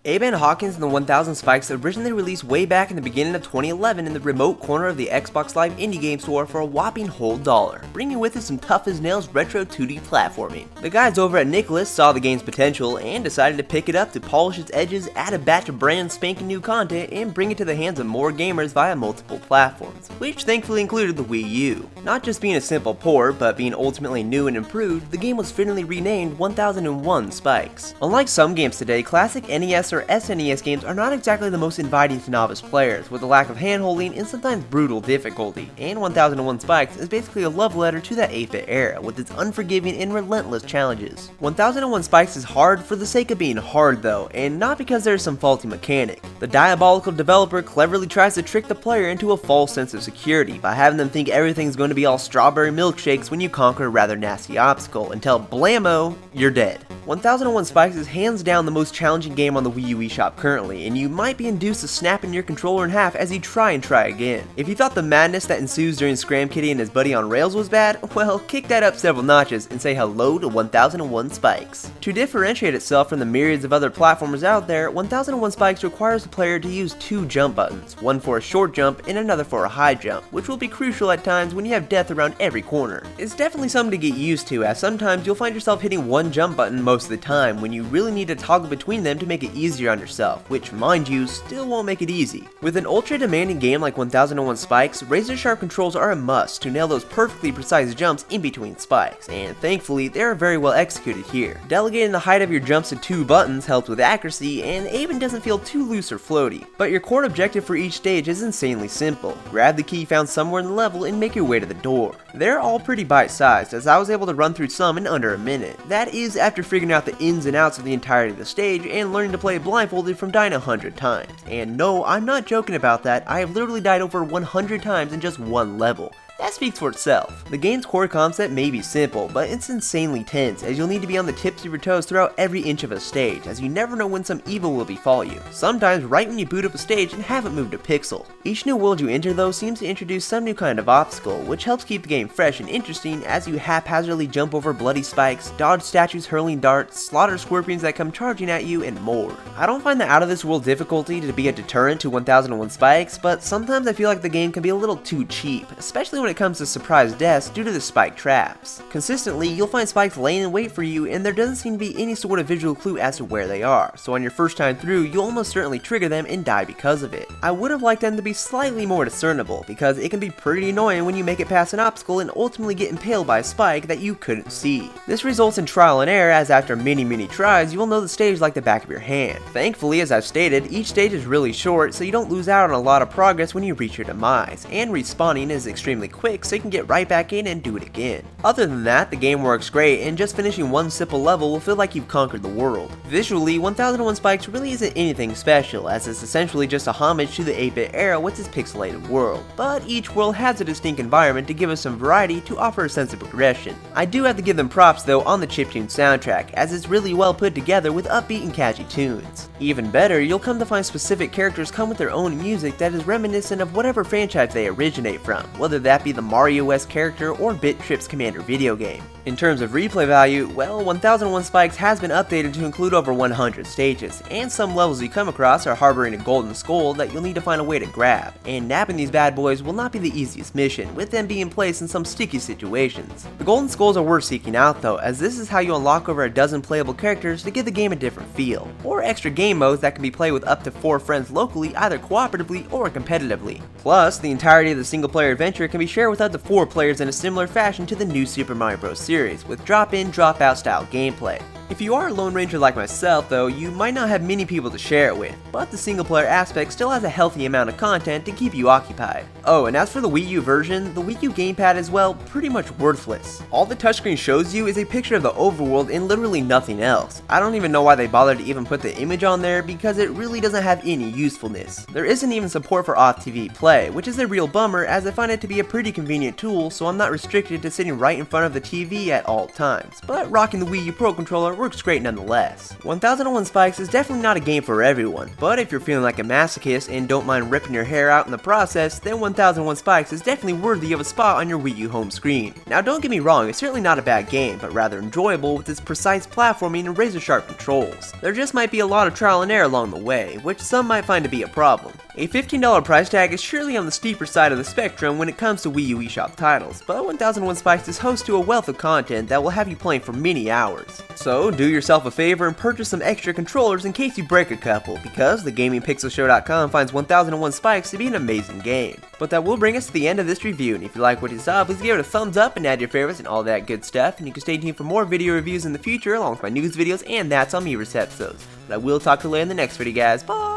Abe and Hawkins and the 1000 Spikes originally released way back in the beginning of 2011 in the remote corner of the Xbox Live Indie Game Store for a whopping whole $1, bringing with it some tough-as-nails retro 2D platforming. The guys over at Nicalis saw the game's potential and decided to pick it up to polish its edges, add a batch of brand spanking new content, and bring it to the hands of more gamers via multiple platforms, which thankfully included the Wii U. Not just being a simple port, but being ultimately new and improved, the game was fittingly renamed 1001 Spikes. Unlike some games today, classic NES or SNES games are not exactly the most inviting to novice players, with a lack of handholding and sometimes brutal difficulty, and 1001 Spikes is basically a love letter to that 8-bit era, with its unforgiving and relentless challenges. 1001 Spikes is hard for the sake of being hard though, and not because there is some faulty mechanic. The diabolical developer cleverly tries to trick the player into a false sense of security by having them think everything's going to be all strawberry milkshakes when you conquer a rather nasty obstacle, until blammo, you're dead. 1001 Spikes is hands down the most challenging game on the Wii U eShop currently, and you might be induced to snapping your controller in half as you try and try again. If you thought the madness that ensues during Scram Kitty and his buddy on rails was bad, well, kick that up several notches and say hello to 1001 Spikes. To differentiate itself from the myriads of other platformers out there, 1001 Spikes requires the player to use 2 jump buttons, one for a short jump and another for a high jump, which will be crucial at times when you have death around every corner. It's definitely something to get used to, as sometimes you'll find yourself hitting one jump button most of the time when you really need to toggle between them to make it easier on yourself, which, mind you, still won't make it easy. With an ultra demanding game like 1001 Spikes, razor sharp controls are a must to nail those perfectly precise jumps in between spikes, and thankfully they are very well executed here. Delegating the height of your jumps to 2 buttons helps with accuracy, and even doesn't feel too loose or floaty. But your core objective for each stage is insanely simple. Grab the key found somewhere in the level and make your way to the door. They're all pretty bite-sized, as I was able to run through some in under a minute. That is after figuring out the ins and outs of the entirety of the stage and learning to play blindfolded from dying 100 times. And no, I'm not joking about that, I have literally died over 100 times in just one level. That speaks for itself. The game's core concept may be simple, but it's insanely tense, as you'll need to be on the tips of your toes throughout every inch of a stage, as you never know when some evil will befall you, sometimes right when you boot up a stage and haven't moved a pixel. Each new world you enter though seems to introduce some new kind of obstacle, which helps keep the game fresh and interesting as you haphazardly jump over bloody spikes, dodge statues hurling darts, slaughter scorpions that come charging at you, and more. I don't find the out of this world difficulty to be a deterrent to 1001 Spikes, but sometimes I feel like the game can be a little too cheap, especially when it comes to surprise deaths due to the spike traps. Consistently, you'll find spikes laying in wait for you, and there doesn't seem to be any sort of visual clue as to where they are, so on your first time through, you'll almost certainly trigger them and die because of it. I would have liked them to be slightly more discernible, because it can be pretty annoying when you make it past an obstacle and ultimately get impaled by a spike that you couldn't see. This results in trial and error, as after many tries, you will know the stage like the back of your hand. Thankfully, as I've stated, each stage is really short, so you don't lose out on a lot of progress when you reach your demise, and respawning is extremely quick, so you can get right back in and do it again. Other than that, the game works great, and just finishing one simple level will feel like you've conquered the world. Visually, 1001 Spikes really isn't anything special, as it's essentially just a homage to the 8-bit era with its pixelated world, but each world has a distinct environment to give us some variety to offer a sense of progression. I do have to give them props though on the chiptune soundtrack, as it's really well put together with upbeat and catchy tunes. Even better, you'll come to find specific characters come with their own music that is reminiscent of whatever franchise they originate from, whether that be the Mario-esque character or Bit Trip's Commander video game. In terms of replay value, well, 1001 Spikes has been updated to include over 100 stages, and some levels you come across are harboring a golden skull that you'll need to find a way to grab, and nabbing these bad boys will not be the easiest mission, with them being placed in some sticky situations. The golden skulls are worth seeking out though, as this is how you unlock over a dozen playable characters to give the game a different feel, or extra game modes that can be played with up to 4 friends locally, either cooperatively or competitively. Plus, the entirety of the single player adventure can be shared with up to 4 players in a similar fashion to the new Super Mario Bros. Series, with drop-in, drop-out style gameplay. If you are a Lone Ranger like myself though, you might not have many people to share it with, but the single player aspect still has a healthy amount of content to keep you occupied. Oh, and as for the Wii U version, the Wii U Gamepad is, well, pretty much worthless. All the touchscreen shows you is a picture of the overworld and literally nothing else. I don't even know why they bothered to even put the image on there, because it really doesn't have any usefulness. There isn't even support for off-TV play, which is a real bummer, as I find it to be a pretty convenient tool, so I'm not restricted to sitting right in front of the TV at all times. But rocking the Wii U Pro Controller works great nonetheless. 1001 Spikes is definitely not a game for everyone, but if you're feeling like a masochist and don't mind ripping your hair out in the process, then 1001 Spikes is definitely worthy of a spot on your Wii U home screen. Now don't get me wrong, it's certainly not a bad game, but rather enjoyable with its precise platforming and razor sharp controls. There just might be a lot of trial and error along the way, which some might find to be a problem. A $15 price tag is surely on the steeper side of the spectrum when it comes to Wii U eShop titles, but 1001 Spikes is host to a wealth of content that will have you playing for many hours. So do yourself a favor and purchase some extra controllers in case you break a couple, because thegamingpixelshow.com finds 1001 Spikes to be an amazing game. But that will bring us to the end of this review, and if you like what you saw, please give it a thumbs up and add your favorites and all that good stuff, and you can stay tuned for more video reviews in the future along with my news videos and That's On Me episodes. But I will talk to you later in the next video, guys. Bye!